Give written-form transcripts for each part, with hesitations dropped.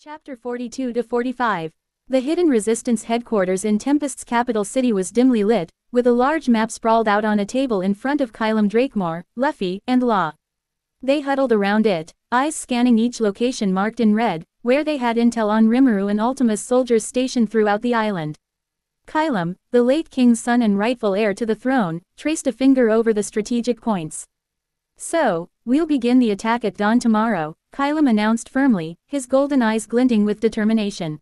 Chapter 42-45. The hidden resistance headquarters in Tempest's capital city was dimly lit, with a large map sprawled out on a table in front of Kylam Drakemore, Luffy, and Law. They huddled around it, eyes scanning each location marked in red, where they had intel on Rimuru and Ultima's soldiers stationed throughout the island. Kylam, the late king's son and rightful heir to the throne, traced a finger over the strategic points. "So, we'll begin the attack at dawn tomorrow," Kylam announced firmly, his golden eyes glinting with determination.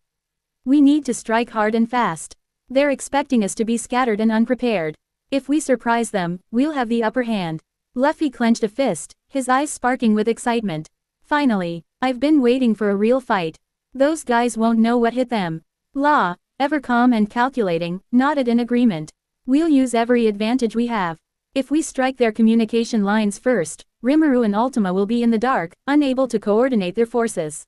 "We need to strike hard and fast. They're expecting us to be scattered and unprepared. If we surprise them, we'll have the upper hand." Luffy clenched a fist, his eyes sparking with excitement. "Finally, I've been waiting for a real fight. Those guys won't know what hit them." Law, ever calm and calculating, nodded in agreement. "We'll use every advantage we have. If we strike their communication lines first, Rimuru and Ultima will be in the dark, unable to coordinate their forces."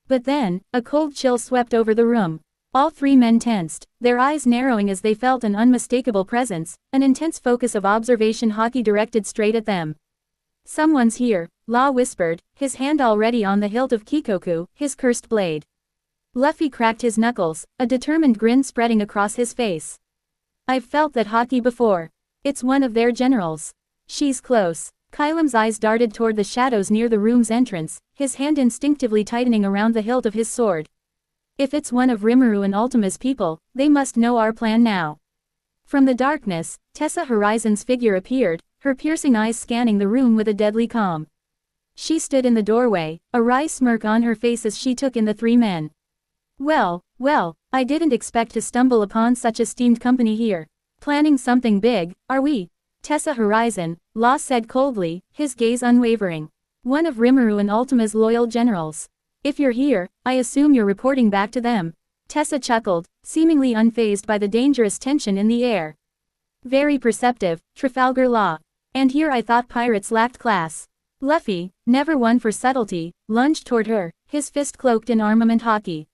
But then, a cold chill swept over the room. All three men tensed, their eyes narrowing as they felt an unmistakable presence, an intense focus of observation haki directed straight at them. "Someone's here," Law whispered, his hand already on the hilt of Kikoku, his cursed blade. Luffy cracked his knuckles, a determined grin spreading across his face. "I've felt that haki before. It's one of their generals. She's close." Kylam's eyes darted toward the shadows near the room's entrance, his hand instinctively tightening around the hilt of his sword. "If it's one of Rimuru and Ultima's people, they must know our plan now." From the darkness, Tessa Horizon's figure appeared, her piercing eyes scanning the room with a deadly calm. She stood in the doorway, a wry smirk on her face as she took in the three men. Well, I didn't expect to stumble upon such esteemed company here. Planning something big, are we?" "Tessa Horizon," Law said coldly, his gaze unwavering. "One of Rimuru and Ultima's loyal generals. If you're here, I assume you're reporting back to them." Tessa chuckled, seemingly unfazed by the dangerous tension in the air. "Very perceptive, Trafalgar Law. And here I thought pirates lacked class." Luffy, never one for subtlety, lunged toward her, his fist cloaked in armament haki.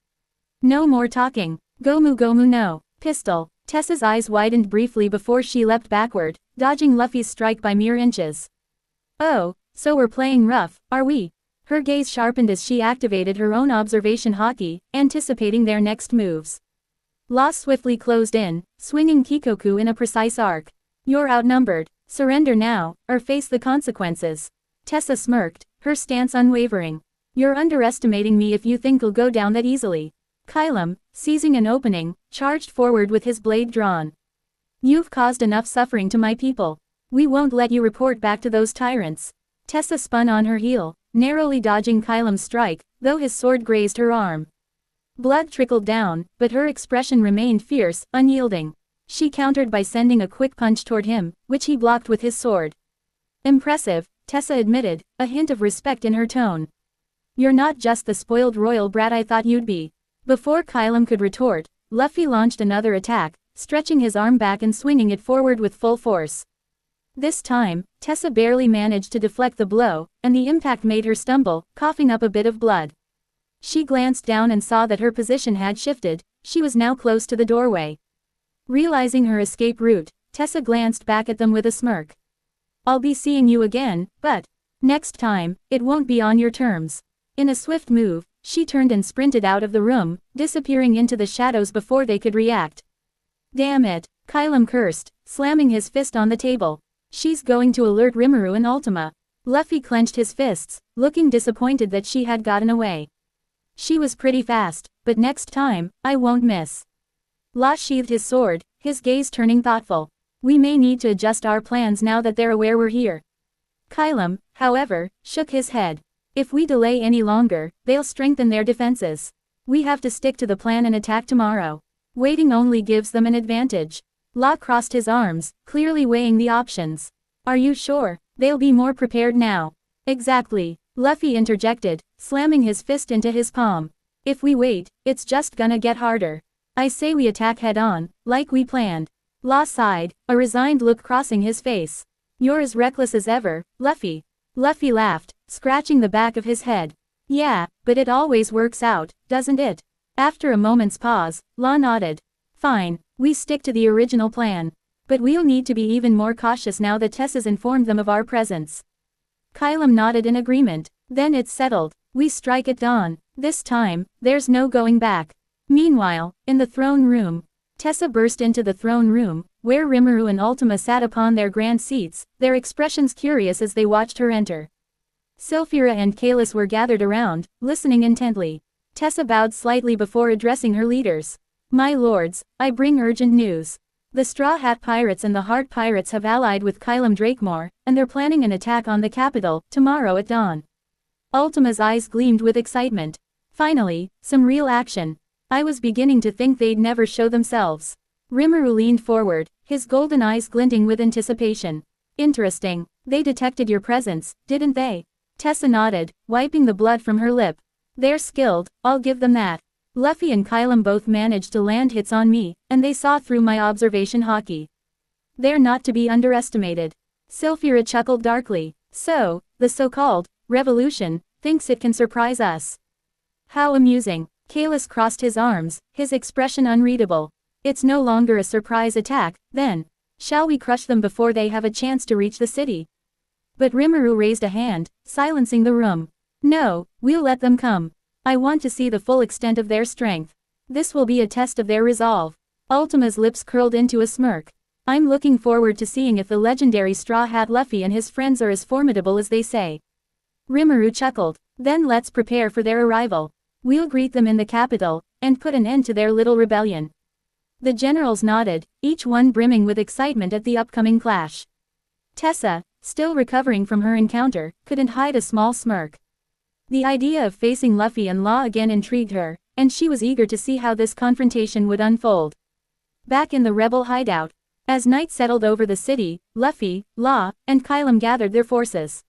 "No more talking. Gomu Gomu no. Pistol." Tessa's eyes widened briefly before she leapt backward, dodging Luffy's strike by mere inches. "Oh, so we're playing rough, are we?" Her gaze sharpened as she activated her own observation haki, anticipating their next moves. Law swiftly closed in, swinging Kikoku in a precise arc. "You're outnumbered. Surrender now, or face the consequences." Tessa smirked, her stance unwavering. "You're underestimating me if you think I'll go down that easily." Kylam, seizing an opening, charged forward with his blade drawn. "You've caused enough suffering to my people. We won't let you report back to those tyrants." Tessa spun on her heel, narrowly dodging Kylam's strike, though his sword grazed her arm. Blood trickled down, but her expression remained fierce, unyielding. She countered by sending a quick punch toward him, which he blocked with his sword. "Impressive," Tessa admitted, a hint of respect in her tone. "You're not just the spoiled royal brat I thought you'd be." Before Kylam could retort, Luffy launched another attack, stretching his arm back and swinging it forward with full force. This time, Tessa barely managed to deflect the blow, and the impact made her stumble, coughing up a bit of blood. She glanced down and saw that her position had shifted, she was now close to the doorway. Realizing her escape route, Tessa glanced back at them with a smirk. "I'll be seeing you again, but next time, it won't be on your terms." In a swift move, she turned and sprinted out of the room, disappearing into the shadows before they could react. "Damn it," Kylam cursed, slamming his fist on the table. "She's going to alert Rimuru and Ultima." Luffy clenched his fists, looking disappointed that she had gotten away. "She was pretty fast, but next time, I won't miss." Law sheathed his sword, his gaze turning thoughtful. "We may need to adjust our plans now that they're aware we're here." Kylam, however, shook his head. "If we delay any longer, they'll strengthen their defenses. We have to stick to the plan and attack tomorrow. Waiting only gives them an advantage." Law crossed his arms, clearly weighing the options. "Are you sure? They'll be more prepared now." "Exactly," Luffy interjected, slamming his fist into his palm. "If we wait, it's just gonna get harder. I say we attack head-on, like we planned." Law sighed, a resigned look crossing his face. "You're as reckless as ever, Luffy." Luffy laughed, scratching the back of his head. "Yeah, but it always works out, doesn't it?" After a moment's pause, Law nodded. "Fine, we stick to the original plan. But we'll need to be even more cautious now that Tessa's informed them of our presence." Kylam nodded in agreement. "Then it's settled. We strike at dawn. This time, there's no going back. Meanwhile, in the throne room, Tessa burst into the throne room, where Rimuru and Ultima sat upon their grand seats, their expressions curious as they watched her enter. Sylphira and Kalis were gathered around, listening intently. Tessa bowed slightly before addressing her leaders. My lords, I bring urgent news. The Straw Hat Pirates and the Heart Pirates have allied with Kylam Drakemore, and they're planning an attack on the capital, tomorrow at dawn. Ultima's eyes gleamed with excitement. Finally, some real action. I was beginning to think they'd never show themselves. Rimuru leaned forward, his golden eyes glinting with anticipation. Interesting. They detected your presence, didn't they? Tessa nodded, wiping the blood from her lip. They're skilled, I'll give them that. Luffy and Kylam both managed to land hits on me, and they saw through my observation hockey. They're not to be underestimated. Sylphira chuckled darkly. So, the so-called revolution thinks it can surprise us. How amusing. Kalis crossed his arms, his expression unreadable. It's no longer a surprise attack, then. Shall we crush them before they have a chance to reach the city? But Rimuru raised a hand, silencing the room. No, we'll let them come. I want to see the full extent of their strength. This will be a test of their resolve. Ultima's lips curled into a smirk. I'm looking forward to seeing if the legendary Straw Hat Luffy and his friends are as formidable as they say. Rimuru chuckled. Then let's prepare for their arrival. We'll greet them in the capital, and put an end to their little rebellion. The generals nodded, each one brimming with excitement at the upcoming clash. Tessa, still recovering from her encounter, couldn't hide a small smirk. The idea of facing Luffy and Law again intrigued her, and she was eager to see how this confrontation would unfold. Back in the rebel hideout, as night settled over the city, Luffy, Law, and Kylam gathered their forces.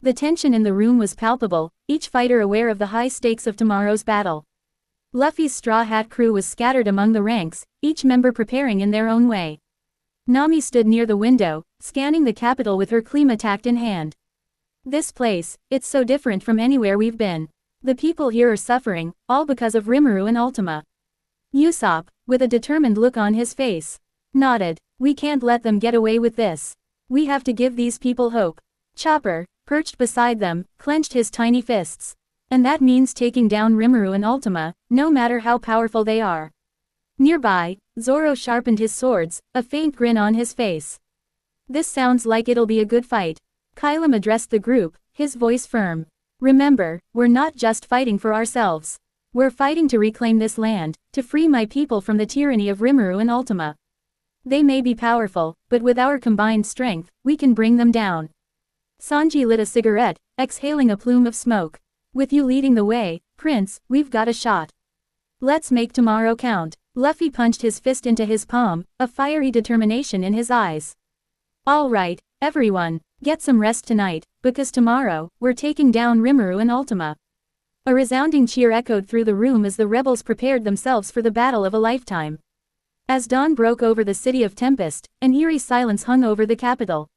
The tension in the room was palpable, each fighter aware of the high stakes of tomorrow's battle. Luffy's Straw Hat crew was scattered among the ranks, each member preparing in their own way. Nami stood near the window, scanning the capital with her Klima in hand. This place, it's so different from anywhere we've been. The people here are suffering, all because of Rimuru and Ultima. Usopp, with a determined look on his face, nodded. We can't let them get away with this. We have to give these people hope. Chopper, perched beside them, clenched his tiny fists. And that means taking down Rimuru and Ultima, no matter how powerful they are. Nearby, Zoro sharpened his swords, a faint grin on his face. This sounds like it'll be a good fight. Kylam addressed the group, his voice firm. Remember, we're not just fighting for ourselves. We're fighting to reclaim this land, to free my people from the tyranny of Rimuru and Ultima. They may be powerful, but with our combined strength, we can bring them down. Sanji lit a cigarette, exhaling a plume of smoke. With you leading the way, Prince, we've got a shot. Let's make tomorrow count. Luffy punched his fist into his palm, a fiery determination in his eyes. All right, everyone, get some rest tonight, because tomorrow, we're taking down Rimuru and Ultima. A resounding cheer echoed through the room as the rebels prepared themselves for the battle of a lifetime. As dawn broke over the city of Tempest, an eerie silence hung over the capital.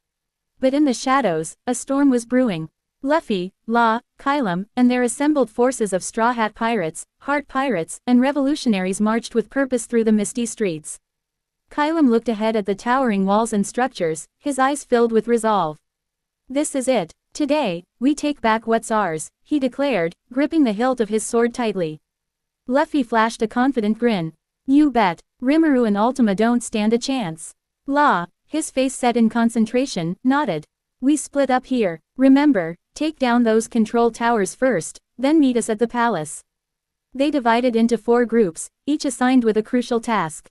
But in the shadows, a storm was brewing. Luffy, Law, Kylam, and their assembled forces of Straw Hat Pirates, Heart Pirates, and revolutionaries marched with purpose through the misty streets. Kylam looked ahead at the towering walls and structures, his eyes filled with resolve. This is it. Today, we take back what's ours, he declared, gripping the hilt of his sword tightly. Luffy flashed a confident grin. You bet. Rimuru and Ultima don't stand a chance. Law, his face set in concentration, nodded. We split up here. Remember, take down those control towers first, then meet us at the palace. They divided into 4 groups, each assigned with a crucial task.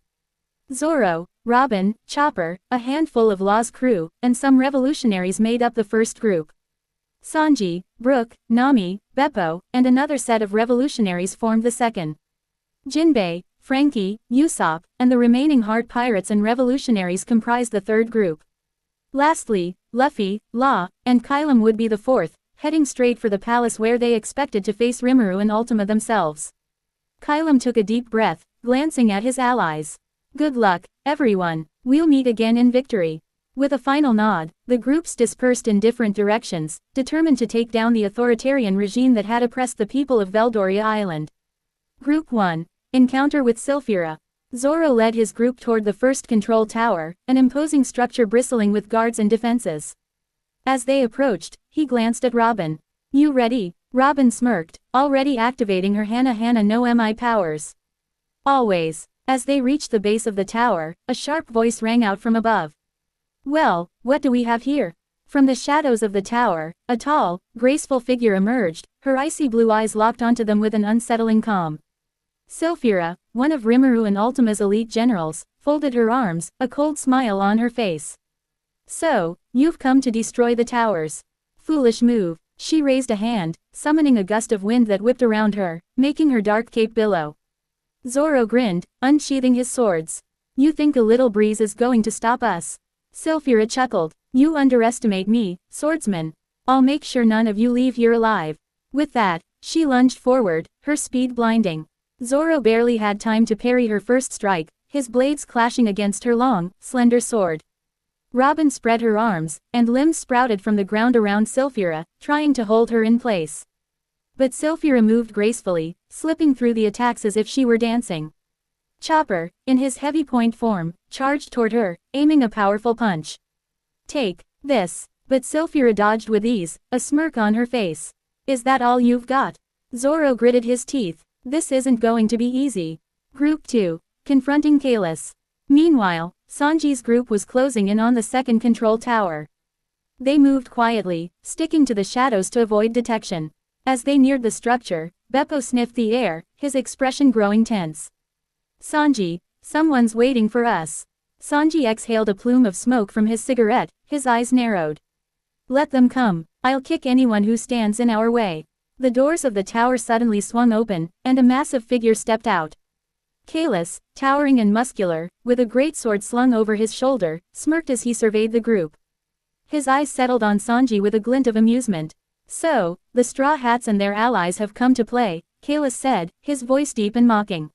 Zoro, Robin, Chopper, a handful of Law's crew, and some revolutionaries made up the first group. Sanji, Brook, Nami, Beppo, and another set of revolutionaries formed the second. Jinbei, Frankie, Usopp, and the remaining Heart Pirates and revolutionaries comprised the third group. Lastly, Luffy, Law, and Kylam would be the fourth, heading straight for the palace where they expected to face Rimuru and Ultima themselves. Kylam took a deep breath, glancing at his allies. Good luck, everyone. We'll meet again in victory. With a final nod, the groups dispersed in different directions, determined to take down the authoritarian regime that had oppressed the people of Veldoria Island. Group 1. Encounter with Sylphira. Zoro led his group toward the first control tower, an imposing structure bristling with guards and defenses. As they approached, he glanced at Robin. You ready? Robin smirked, already activating her Hana no Mi powers. Always. As they reached the base of the tower, a sharp voice rang out from above. Well, what do we have here? From the shadows of the tower, a tall, graceful figure emerged, her icy blue eyes locked onto them with an unsettling calm. Sylphira, one of Rimuru and Ultima's elite generals, folded her arms, a cold smile on her face. So, you've come to destroy the towers. Foolish move. She raised a hand, summoning a gust of wind that whipped around her, making her dark cape billow. Zoro grinned, unsheathing his swords. You think a little breeze is going to stop us? Sylphira chuckled. You underestimate me, swordsman. I'll make sure none of you leave here alive. With that, she lunged forward, her speed blinding. Zoro barely had time to parry her first strike, his blades clashing against her long, slender sword. Robin spread her arms, and limbs sprouted from the ground around Sylphira, trying to hold her in place. But Sylphira moved gracefully, slipping through the attacks as if she were dancing. Chopper, in his heavy point form, charged toward her, aiming a powerful punch. Take this. But Sylphira dodged with ease, a smirk on her face. Is that all you've got? Zoro gritted his teeth. This isn't going to be easy. Group 2. Confronting Kalis. Meanwhile, Sanji's group was closing in on the second control tower. They moved quietly, sticking to the shadows to avoid detection. As they neared the structure, Beppo sniffed the air, his expression growing tense. Sanji, someone's waiting for us. Sanji exhaled a plume of smoke from his cigarette, his eyes narrowed. Let them come. I'll kick anyone who stands in our way. The doors of the tower suddenly swung open, and a massive figure stepped out. Kalis, towering and muscular, with a great sword slung over his shoulder, smirked as he surveyed the group. His eyes settled on Sanji with a glint of amusement. So, the Straw Hats and their allies have come to play, Kalis said, his voice deep and mocking.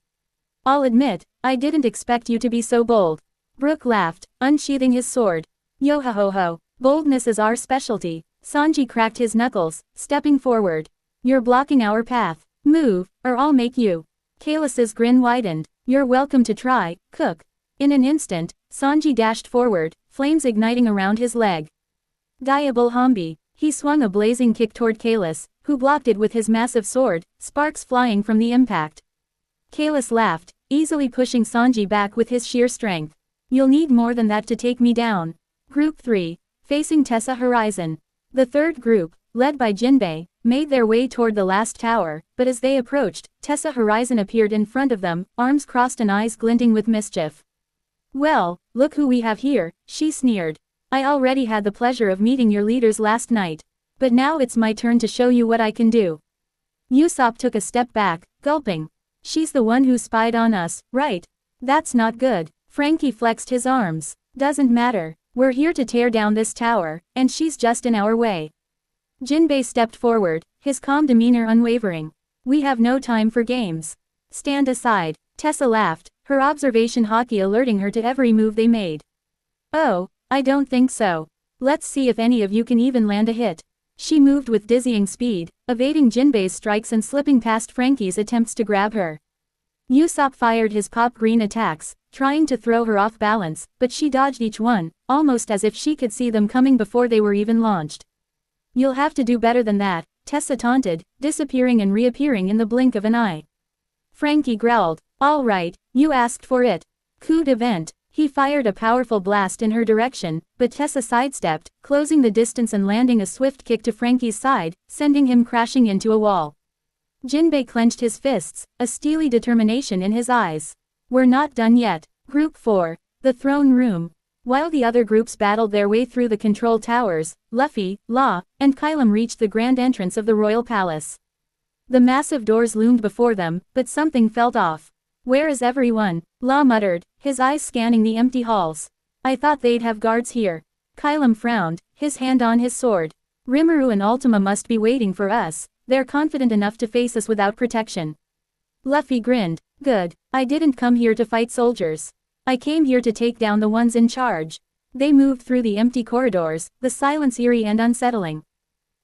I'll admit, I didn't expect you to be so bold. Brook laughed, unsheathing his sword. Yo-ho-ho-ho, boldness is our specialty. Sanji cracked his knuckles, stepping forward. You're blocking our path. Move, or I'll make you. Kalis's grin widened. You're welcome to try, Cook. In an instant, Sanji dashed forward, flames igniting around his leg. Diable Hambi. He swung a blazing kick toward Kalis, who blocked it with his massive sword, sparks flying from the impact. Kalis laughed, easily pushing Sanji back with his sheer strength. You'll need more than that to take me down. Group 3. Facing Tessa Horizon. The third group, led by Jinbei, made their way toward the last tower, but as they approached, Tessa Horizon appeared in front of them, arms crossed and eyes glinting with mischief. Well, look who we have here, she sneered. I already had the pleasure of meeting your leaders last night. But now it's my turn to show you what I can do. Usopp took a step back, gulping. She's the one who spied on us, right? That's not good. Frankie flexed his arms. Doesn't matter. We're here to tear down this tower, and she's just in our way. Jinbei stepped forward, his calm demeanor unwavering. We have no time for games. Stand aside. Tessa laughed, her observation hawky alerting her to every move they made. Oh, I don't think so. Let's see if any of you can even land a hit. She moved with dizzying speed, evading Jinbei's strikes and slipping past Frankie's attempts to grab her. Usopp fired his pop green attacks, trying to throw her off balance, but she dodged each one, almost as if she could see them coming before they were even launched. You'll have to do better than that, Tessa taunted, disappearing and reappearing in the blink of an eye. Frankie growled, all right, you asked for it. Coup de vent. He fired a powerful blast in her direction, but Tessa sidestepped, closing the distance and landing a swift kick to Frankie's side, sending him crashing into a wall. Jinbei clenched his fists, a steely determination in his eyes. We're not done yet. Group 4. The Throne Room. While the other groups battled their way through the control towers, Luffy, Law, and Kylum reached the grand entrance of the royal palace. The massive doors loomed before them, but something felt off. Where is everyone? Law muttered, his eyes scanning the empty halls. I thought they'd have guards here. Kylum frowned, his hand on his sword. Rimuru and Ultima must be waiting for us. They're confident enough to face us without protection. Luffy grinned. Good. I didn't come here to fight soldiers. I came here to take down the ones in charge. They moved through the empty corridors, the silence eerie and unsettling.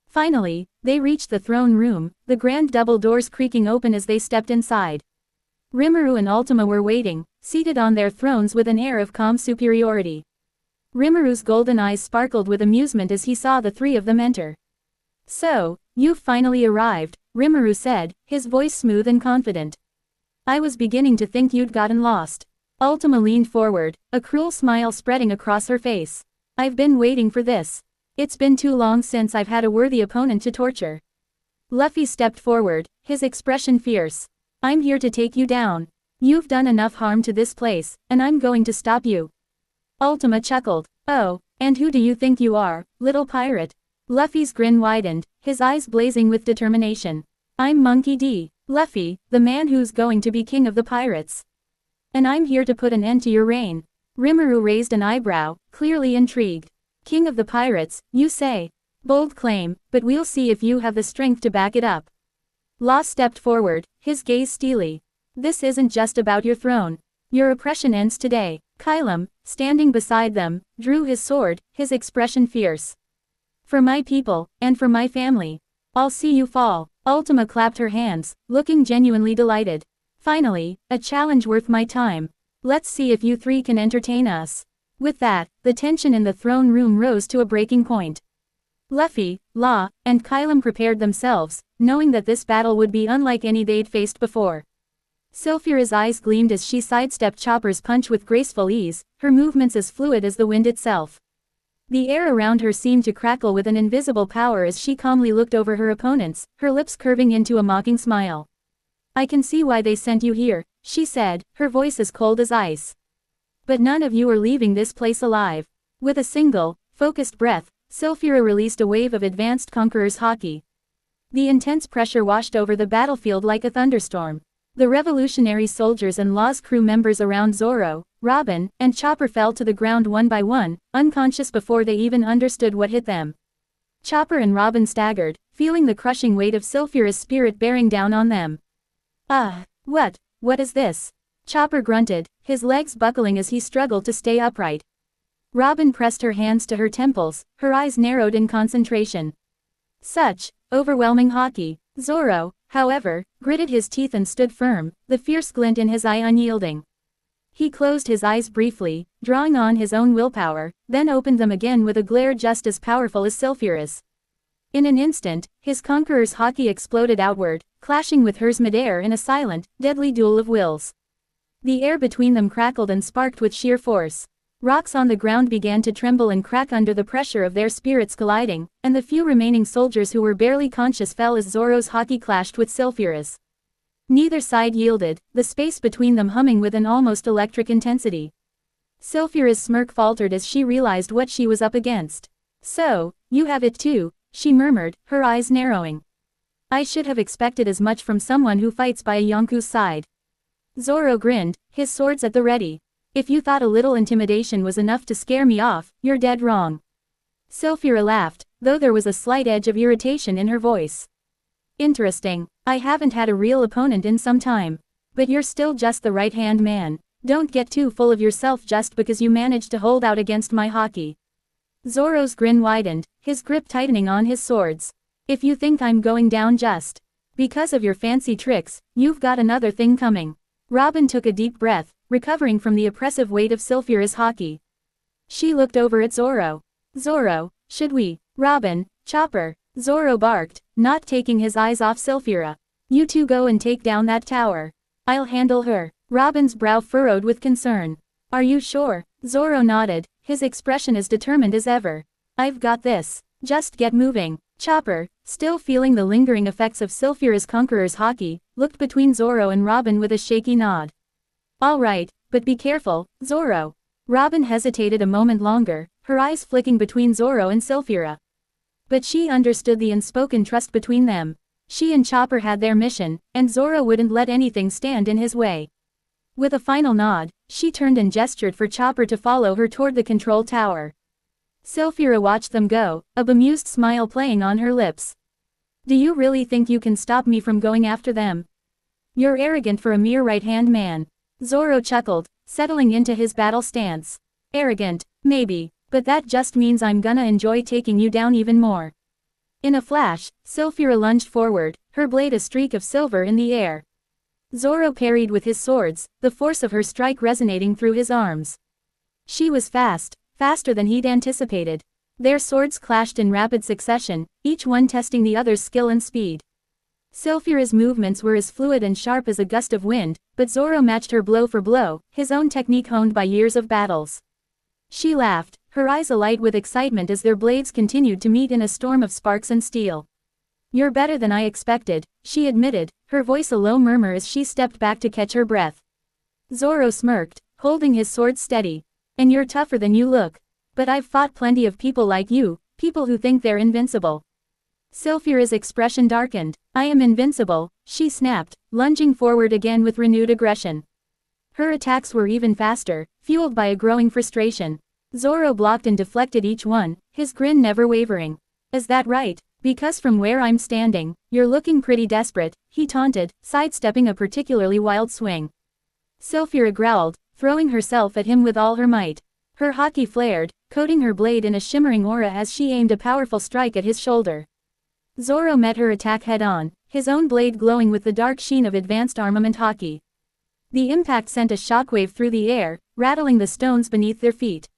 Finally, they reached the throne room, the grand double doors creaking open as they stepped inside. Rimuru and Ultima were waiting, seated on their thrones with an air of calm superiority. Rimuru's golden eyes sparkled with amusement as he saw the three of them enter. So, You've finally arrived, Rimuru said, his voice smooth and confident. I was beginning to think you'd gotten lost. Ultima leaned forward, a cruel smile spreading across her face. I've been waiting for this. It's been too long since I've had a worthy opponent to torture. Luffy stepped forward, his expression fierce. I'm here to take you down. You've done enough harm to this place, and I'm going to stop you. Ultima chuckled. Oh, and who do you think you are, little pirate? Luffy's grin widened, his eyes blazing with determination. I'm Monkey D. Luffy, the man who's going to be king of the pirates. And I'm here to put an end to your reign. Rimuru raised an eyebrow, clearly intrigued. King of the pirates, you say? Bold claim, but we'll see if you have the strength to back it up. Law stepped forward, his gaze steely. This isn't just about your throne. Your oppression ends today. Kylum, standing beside them, drew his sword, his expression fierce. For my people, and for my family. I'll see you fall. Ultima clapped her hands, looking genuinely delighted. Finally, a challenge worth my time. Let's see if you three can entertain us. With that, the tension in the throne room rose to a breaking point. Luffy, Law, and Kylum prepared themselves, knowing that this battle would be unlike any they'd faced before. Sylphira's eyes gleamed as she sidestepped Chopper's punch with graceful ease, her movements as fluid as the wind itself. The air around her seemed to crackle with an invisible power as she calmly looked over her opponents, her lips curving into a mocking smile. I can see why they sent you here, she said, her voice as cold as ice. But none of you are leaving this place alive. With a single, focused breath, Sylphira released a wave of advanced Conqueror's Haki. The intense pressure washed over the battlefield like a thunderstorm. The revolutionary soldiers and Law's crew members around Zoro, Robin, and Chopper fell to the ground one by one, unconscious before they even understood what hit them. Chopper and Robin staggered, feeling the crushing weight of Sylphira's spirit bearing down on them. What is this? Chopper grunted, his legs buckling as he struggled to stay upright. Robin pressed her hands to her temples, her eyes narrowed in concentration. Such overwhelming haki. Zoro, however, gritted his teeth and stood firm, the fierce glint in his eye unyielding. He closed his eyes briefly, drawing on his own willpower, then opened them again with a glare just as powerful as Sylphira's. In an instant, his conqueror's haki exploded outward, clashing with hers midair in a silent, deadly duel of wills. The air between them crackled and sparked with sheer force. Rocks on the ground began to tremble and crack under the pressure of their spirits colliding, and the few remaining soldiers who were barely conscious fell as Zoro's haki clashed with Sylphira's. Neither side yielded, the space between them humming with an almost electric intensity. Sylphira's smirk faltered as she realized what she was up against. So, you have it too, she murmured, her eyes narrowing. I should have expected as much from someone who fights by a Yonku's side. Zoro grinned, his swords at the ready. If you thought a little intimidation was enough to scare me off, you're dead wrong. Sylphira laughed, though there was a slight edge of irritation in her voice. Interesting, I haven't had a real opponent in some time. But you're still just the right-hand man. Don't get too full of yourself just because you managed to hold out against my haki. Zoro's grin widened, his grip tightening on his swords. If you think I'm going down just because of your fancy tricks, you've got another thing coming. Robin took a deep breath, recovering from the oppressive weight of Sylphira's haki. She looked over at Zoro. Zoro, should we? Robin, Chopper. Zoro barked, not taking his eyes off Sylphira. You two go and take down that tower. I'll handle her. Robin's brow furrowed with concern. Are you sure? Zoro nodded, his expression as determined as ever. I've got this. Just get moving. Chopper, still feeling the lingering effects of Sylphira's conqueror's haki, looked between Zoro and Robin with a shaky nod. All right, but be careful, Zoro. Robin hesitated a moment longer, her eyes flicking between Zoro and Sylphira. But she understood the unspoken trust between them. She and Chopper had their mission, and Zoro wouldn't let anything stand in his way. With a final nod, she turned and gestured for Chopper to follow her toward the control tower. Sylphira watched them go, a bemused smile playing on her lips. Do you really think you can stop me from going after them? You're arrogant for a mere right-hand man. Zoro chuckled, settling into his battle stance. Arrogant, maybe, but that just means I'm gonna enjoy taking you down even more. In a flash, Sylphira lunged forward, her blade a streak of silver in the air. Zoro parried with his swords, the force of her strike resonating through his arms. She was fast, faster than he'd anticipated. Their swords clashed in rapid succession, each one testing the other's skill and speed. Sylphira's movements were as fluid and sharp as a gust of wind, but Zoro matched her blow for blow, his own technique honed by years of battles. She laughed, her eyes alight with excitement as their blades continued to meet in a storm of sparks and steel. "You're better than I expected," she admitted, her voice a low murmur as she stepped back to catch her breath. Zoro smirked, holding his sword steady. "And you're tougher than you look. But I've fought plenty of people like you, people who think they're invincible." Sylphira's expression darkened. "I am invincible," she snapped, lunging forward again with renewed aggression. Her attacks were even faster, fueled by a growing frustration. Zoro blocked and deflected each one, his grin never wavering. "Is that right? Because from where I'm standing, you're looking pretty desperate," he taunted, sidestepping a particularly wild swing. Sylphira growled, throwing herself at him with all her might. Her haki flared, coating her blade in a shimmering aura as she aimed a powerful strike at his shoulder. Zoro met her attack head-on, his own blade glowing with the dark sheen of advanced armament haki. The impact sent a shockwave through the air, rattling the stones beneath their feet.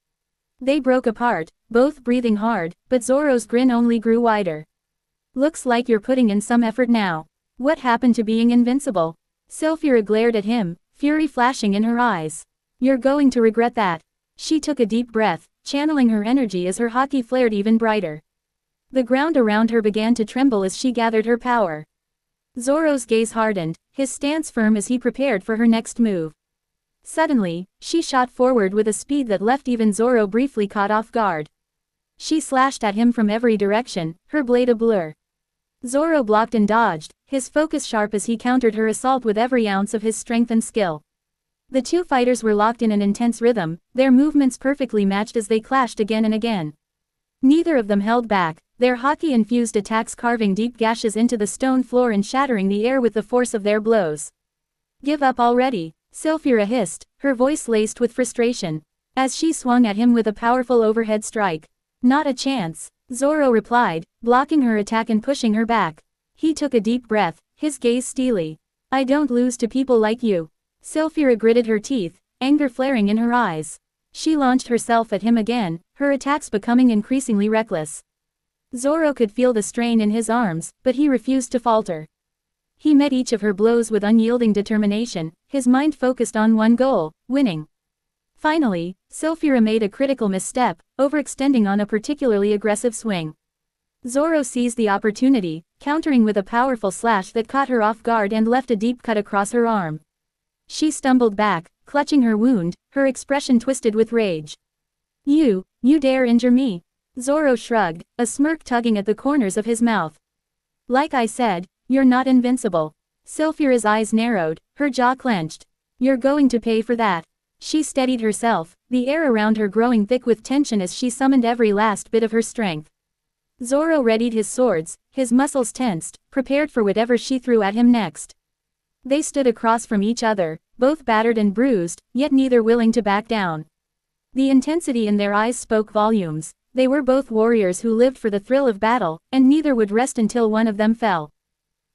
They broke apart, both breathing hard, but Zoro's grin only grew wider. "Looks like you're putting in some effort now. What happened to being invincible?" Sylphira glared at him, fury flashing in her eyes. "You're going to regret that." She took a deep breath, channeling her energy as her haki flared even brighter. The ground around her began to tremble as she gathered her power. Zoro's gaze hardened, his stance firm as he prepared for her next move. Suddenly, she shot forward with a speed that left even Zoro briefly caught off guard. She slashed at him from every direction, her blade a blur. Zoro blocked and dodged, his focus sharp as he countered her assault with every ounce of his strength and skill. The two fighters were locked in an intense rhythm, their movements perfectly matched as they clashed again and again. Neither of them held back, their haki-infused attacks carving deep gashes into the stone floor and shattering the air with the force of their blows. "Give up already," Sylphira hissed, her voice laced with frustration, as she swung at him with a powerful overhead strike. "Not a chance," Zoro replied, blocking her attack and pushing her back. He took a deep breath, his gaze steely. "I don't lose to people like you." Sylphira gritted her teeth, anger flaring in her eyes. She launched herself at him again, her attacks becoming increasingly reckless. Zoro could feel the strain in his arms, but he refused to falter. He met each of her blows with unyielding determination, his mind focused on one goal, winning. Finally, Sylphira made a critical misstep, overextending on a particularly aggressive swing. Zoro seized the opportunity, countering with a powerful slash that caught her off guard and left a deep cut across her arm. She stumbled back, clutching her wound, her expression twisted with rage. You dare injure me?" Zoro shrugged, a smirk tugging at the corners of his mouth. "Like I said, you're not invincible." Sylphira's eyes narrowed, her jaw clenched. "You're going to pay for that." She steadied herself, the air around her growing thick with tension as she summoned every last bit of her strength. Zoro readied his swords, his muscles tensed, prepared for whatever she threw at him next. They stood across from each other, both battered and bruised, yet neither willing to back down. The intensity in their eyes spoke volumes. They were both warriors who lived for the thrill of battle, and neither would rest until one of them fell.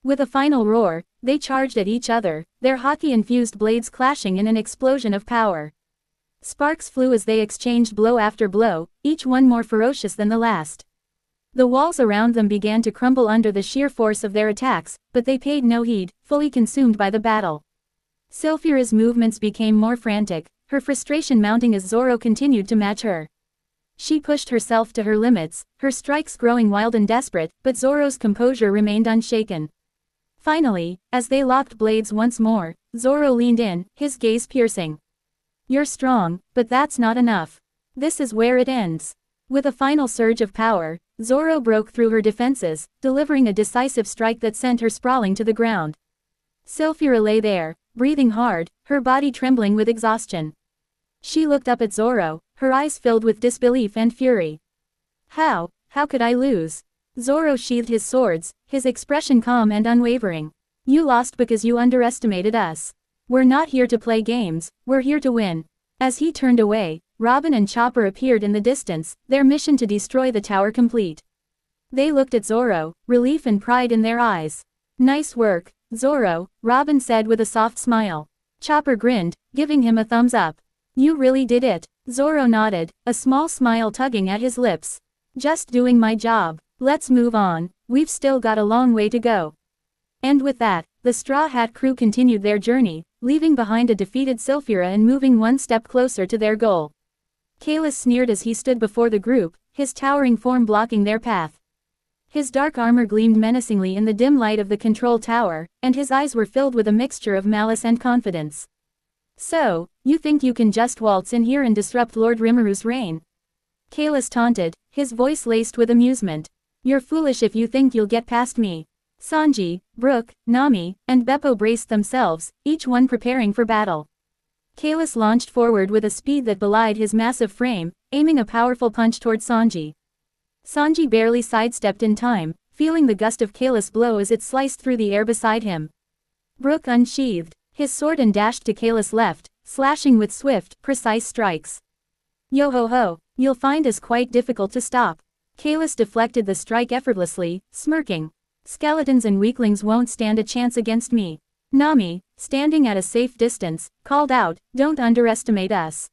With a final roar, they charged at each other, their haki-infused blades clashing in an explosion of power. Sparks flew as they exchanged blow after blow, each one more ferocious than the last. The walls around them began to crumble under the sheer force of their attacks, but they paid no heed, fully consumed by the battle. Sylphira's movements became more frantic, her frustration mounting as Zoro continued to match her. She pushed herself to her limits, her strikes growing wild and desperate, but Zoro's composure remained unshaken. Finally, as they locked blades once more, Zoro leaned in, his gaze piercing. "You're strong, but that's not enough. This is where it ends." With a final surge of power, Zoro broke through her defenses, delivering a decisive strike that sent her sprawling to the ground. Sylphira lay there, breathing hard, her body trembling with exhaustion. She looked up at Zoro, her eyes filled with disbelief and fury. How could I lose?" Zoro sheathed his swords, his expression calm and unwavering. "You lost because you underestimated us. We're not here to play games, we're here to win." As he turned away, Robin and Chopper appeared in the distance, their mission to destroy the tower complete. They looked at Zoro, relief and pride in their eyes. "Nice work, Zoro," Robin said with a soft smile. Chopper grinned, giving him a thumbs up. "You really did it." Zoro nodded, a small smile tugging at his lips. Just doing my job. Let's move on, we've still got a long way to go. And with that, the Straw Hat crew continued their journey, leaving behind a defeated Sylphira and moving one step closer to their goal. Kalis sneered as he stood before the group, his towering form blocking their path. His dark armor gleamed menacingly in the dim light of the control tower, and his eyes were filled with a mixture of malice and confidence. So, you think you can just waltz in here and disrupt Lord Rimuru's reign? Kalis taunted, his voice laced with amusement. You're foolish if you think you'll get past me. Sanji, Brook, Nami, and Beppo braced themselves, each one preparing for battle. Kalis launched forward with a speed that belied his massive frame, aiming a powerful punch toward Sanji. Sanji barely sidestepped in time, feeling the gust of Kalis' blow as it sliced through the air beside him. Brook unsheathed his sword and dashed to Kalis' left, slashing with swift, precise strikes. Yo ho ho, you'll find us quite difficult to stop. Kalis deflected the strike effortlessly, smirking. Skeletons and weaklings won't stand a chance against me. Nami, standing at a safe distance, called out, don't underestimate us.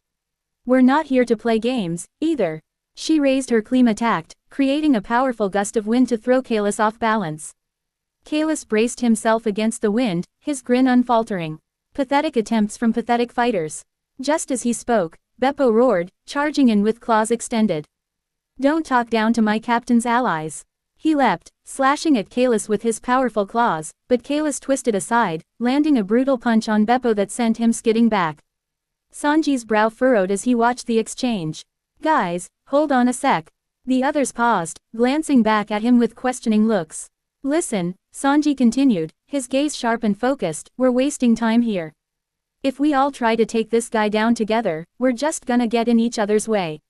We're not here to play games, either. She raised her cleam attack, creating a powerful gust of wind to throw Kalis off balance. Kalis braced himself against the wind, his grin unfaltering. Pathetic attempts from pathetic fighters. Just as he spoke, Beppo roared, charging in with claws extended. Don't talk down to my captain's allies. He leapt, slashing at Kalis with his powerful claws, but Kalis twisted aside, landing a brutal punch on Beppo that sent him skidding back. Sanji's brow furrowed as he watched the exchange. Guys, hold on a sec. The others paused, glancing back at him with questioning looks. Listen, Sanji continued, his gaze sharp and focused, we're wasting time here. If we all try to take this guy down together, we're just gonna get in each other's way.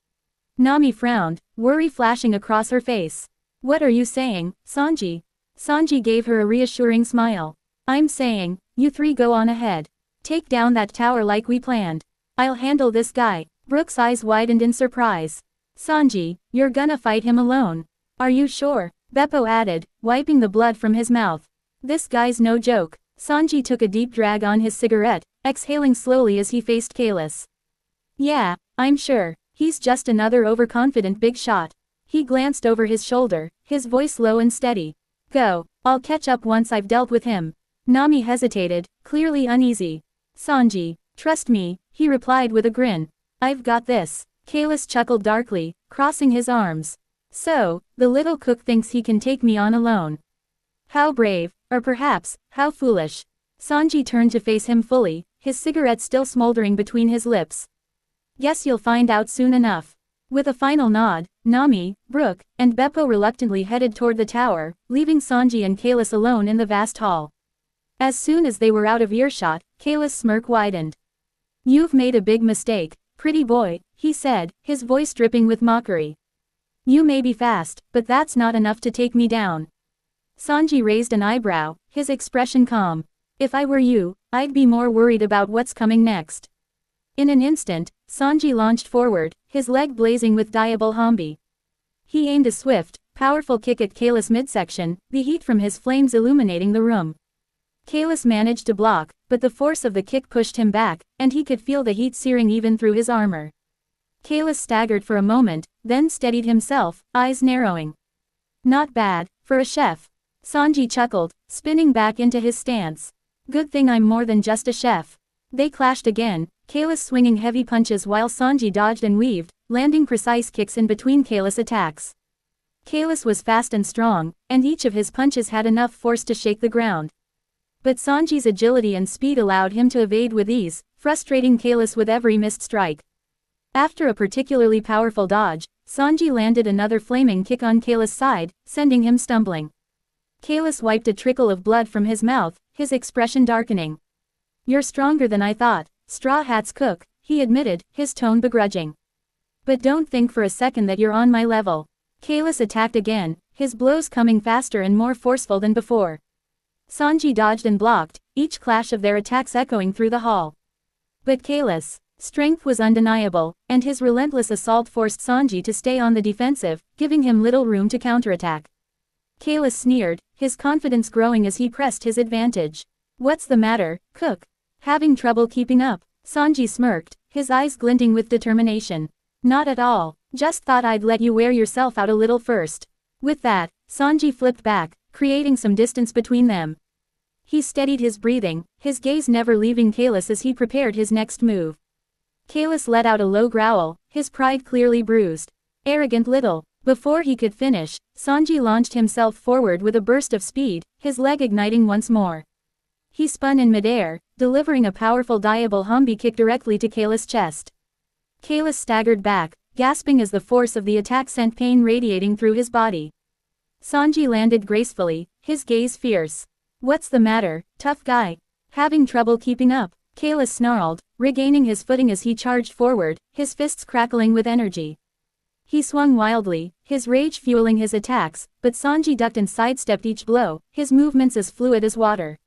Nami frowned, worry flashing across her face. What are you saying, Sanji? Sanji gave her a reassuring smile. I'm saying, you three go on ahead. Take down that tower like we planned. I'll handle this guy. Brook's eyes widened in surprise. Sanji, you're gonna fight him alone. Are you sure? Beppo added, wiping the blood from his mouth. This guy's no joke. Sanji took a deep drag on his cigarette, exhaling slowly as he faced Kalis. Yeah, I'm sure. He's just another overconfident big shot. He glanced over his shoulder, his voice low and steady. Go, I'll catch up once I've dealt with him. Nami hesitated, clearly uneasy. Sanji, trust me, he replied with a grin. I've got this. Kalis chuckled darkly, crossing his arms. So, the little cook thinks he can take me on alone. How brave, or perhaps, how foolish. Sanji turned to face him fully, his cigarette still smoldering between his lips. Guess you'll find out soon enough. With a final nod, Nami, Brook, and Beppo reluctantly headed toward the tower, leaving Sanji and Kalis alone in the vast hall. As soon as they were out of earshot, Kalis' smirk widened. You've made a big mistake, pretty boy, he said, his voice dripping with mockery. You may be fast, but that's not enough to take me down. Sanji raised an eyebrow, his expression calm. If I were you, I'd be more worried about what's coming next. In an instant, Sanji launched forward, his leg blazing with diable hambi. He aimed a swift, powerful kick at Kalis' midsection, the heat from his flames illuminating the room. Kalis managed to block, but the force of the kick pushed him back, and he could feel the heat searing even through his armor. Kalis staggered for a moment, then steadied himself, eyes narrowing. Not bad, for a chef. Sanji chuckled, spinning back into his stance. Good thing I'm more than just a chef. They clashed again, Kalis swinging heavy punches while Sanji dodged and weaved, landing precise kicks in between Kalis' attacks. Kalis was fast and strong, and each of his punches had enough force to shake the ground. But Sanji's agility and speed allowed him to evade with ease, frustrating Kalis with every missed strike. After a particularly powerful dodge, Sanji landed another flaming kick on Kalis' side, sending him stumbling. Kalis wiped a trickle of blood from his mouth, his expression darkening. You're stronger than I thought, Straw Hat's cook, he admitted, his tone begrudging. But don't think for a second that you're on my level. Kalis attacked again, his blows coming faster and more forceful than before. Sanji dodged and blocked, each clash of their attacks echoing through the hall. But Kalis' strength was undeniable, and his relentless assault forced Sanji to stay on the defensive, giving him little room to counterattack. Kalis sneered, his confidence growing as he pressed his advantage. What's the matter, cook? Having trouble keeping up? Sanji smirked, his eyes glinting with determination. Not at all. Just thought I'd let you wear yourself out a little first. With that, Sanji flipped back, creating some distance between them. He steadied his breathing, his gaze never leaving Kalis as he prepared his next move. Kalis let out a low growl, his pride clearly bruised. Arrogant little. Before he could finish, Sanji launched himself forward with a burst of speed, his leg igniting once more. He spun in midair, delivering a powerful diable humby kick directly to Kalis' chest. Kalis staggered back, gasping as the force of the attack sent pain radiating through his body. Sanji landed gracefully, his gaze fierce. What's the matter, tough guy? Having trouble keeping up? Kalis snarled, regaining his footing as he charged forward, his fists crackling with energy. He swung wildly, his rage fueling his attacks, but Sanji ducked and sidestepped each blow, his movements as fluid as water.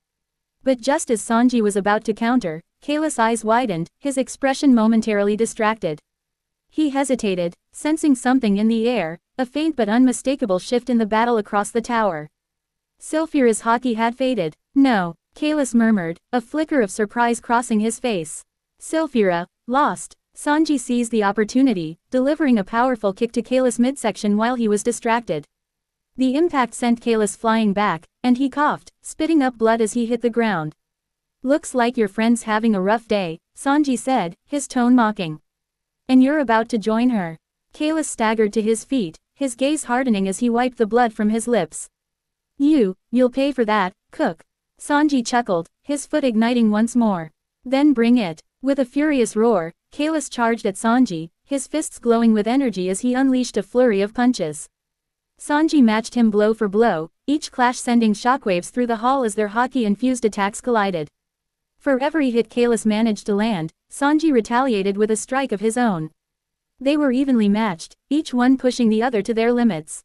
But just as Sanji was about to counter, Kalis' eyes widened, his expression momentarily distracted. He hesitated, sensing something in the air, a faint but unmistakable shift in the battle across the tower. Sylphira's haki had faded. No, Kalis murmured, a flicker of surprise crossing his face. Sylphira, lost. Sanji seized the opportunity, delivering a powerful kick to Kalis' midsection while he was distracted. The impact sent Kalis flying back, and he coughed, spitting up blood as he hit the ground. Looks like your friend's having a rough day, Sanji said, his tone mocking. And you're about to join her. Kalis staggered to his feet, his gaze hardening as he wiped the blood from his lips. You'll pay for that, cook. Sanji chuckled, his foot igniting once more. Then bring it. With a furious roar, Kalis charged at Sanji, his fists glowing with energy as he unleashed a flurry of punches. Sanji matched him blow for blow, each clash sending shockwaves through the hall as their haki-infused attacks collided. For every hit Kalis managed to land, Sanji retaliated with a strike of his own. They were evenly matched, each one pushing the other to their limits.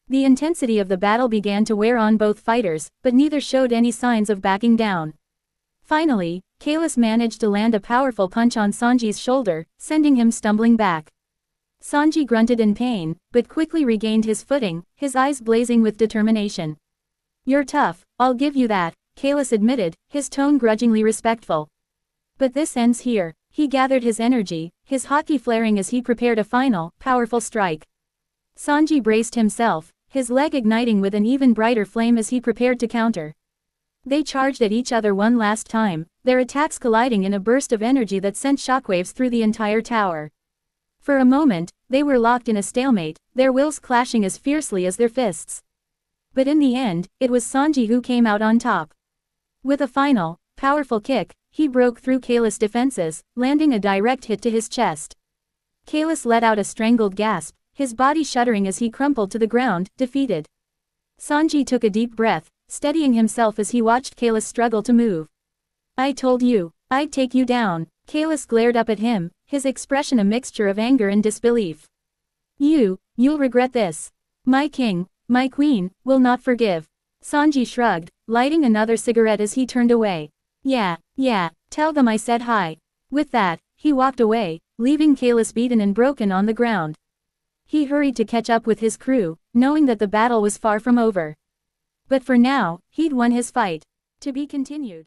The intensity of the battle began to wear on both fighters, but neither showed any signs of backing down. Finally, Kalis managed to land a powerful punch on Sanji's shoulder, sending him stumbling back. Sanji grunted in pain, but quickly regained his footing, his eyes blazing with determination. You're tough, I'll give you that, Kalis admitted, his tone grudgingly respectful. But this ends here. He gathered his energy, his haki flaring as he prepared a final, powerful strike. Sanji braced himself, his leg igniting with an even brighter flame as he prepared to counter. They charged at each other one last time, their attacks colliding in a burst of energy that sent shockwaves through the entire tower. For a moment, they were locked in a stalemate, their wills clashing as fiercely as their fists. But in the end, it was Sanji who came out on top. With a final, powerful kick, he broke through Kalis' defenses, landing a direct hit to his chest. Kalis let out a strangled gasp, his body shuddering as he crumpled to the ground, defeated. Sanji took a deep breath, steadying himself as he watched Kalis struggle to move. I told you, I'd take you down. Kalis glared up at him, his expression a mixture of anger and disbelief. You'll regret this. My king, my queen, will not forgive. Sanji shrugged, lighting another cigarette as he turned away. Yeah, tell them I said hi. With that, he walked away, leaving Kalis beaten and broken on the ground. He hurried to catch up with his crew, knowing that the battle was far from over. But for now, he'd won his fight. To be continued.